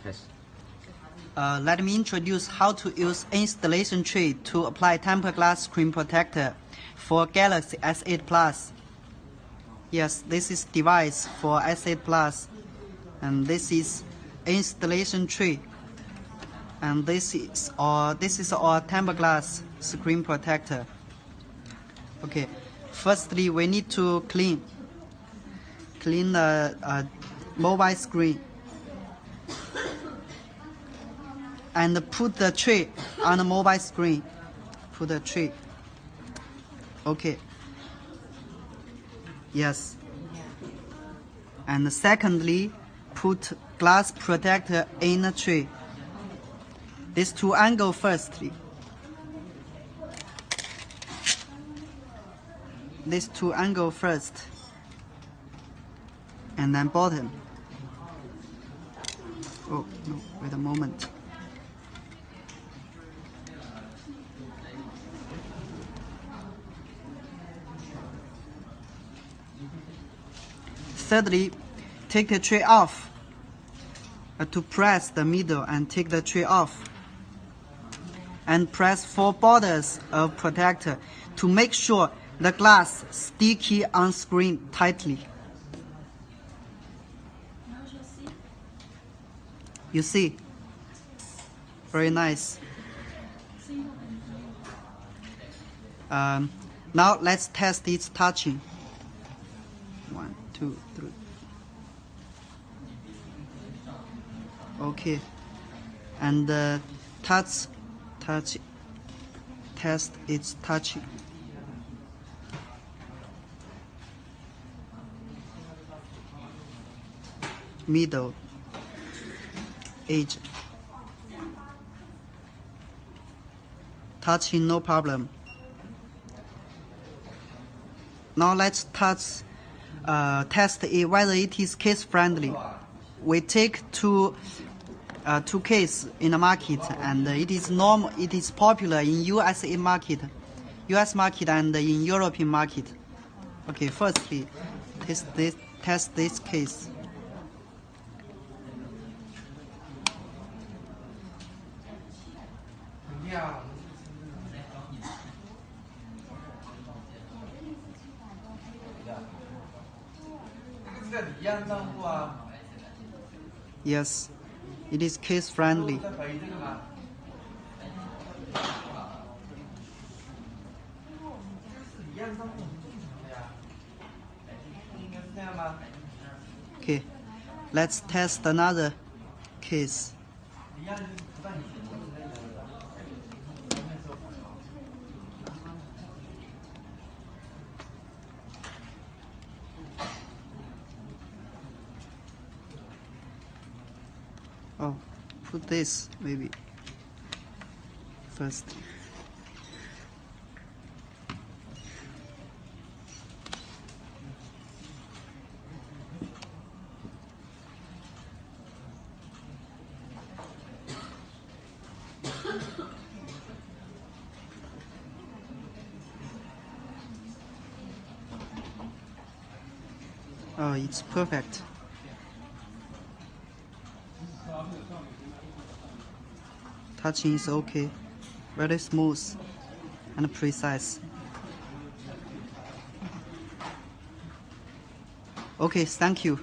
Yes. Let me introduce how to use installation tray to apply tempered glass screen protector for Galaxy S8 Plus. Yes, this is device for S8 Plus, and this is installation tray, and this is our tempered glass screen protector. Okay, firstly we need to clean the mobile screen and put the tray on the mobile screen. Put the tray. Okay. Yes. And secondly, put glass protector in the tray. These two angles firstly. These two angles first. And then bottom. Oh, no, wait a moment. Thirdly, take the tray off. To press the middle and take the tray off. And press 4 borders of protector to make sure the glass sticky on screen tightly. You see? Very nice. Now let's test its touching. 1, 2, 3. Okay. And test its touching. Middle, edge. Touching no problem. Now let's test it whether it is case friendly. We take two cases in the market, and it is normal. It is popular in US market and in European market. Okay, firstly, test this case. Yes, it is case friendly. Okay, let's test another case. Oh, put this maybe first. Oh, it's perfect. Touching is okay, very smooth and precise. Okay, thank you.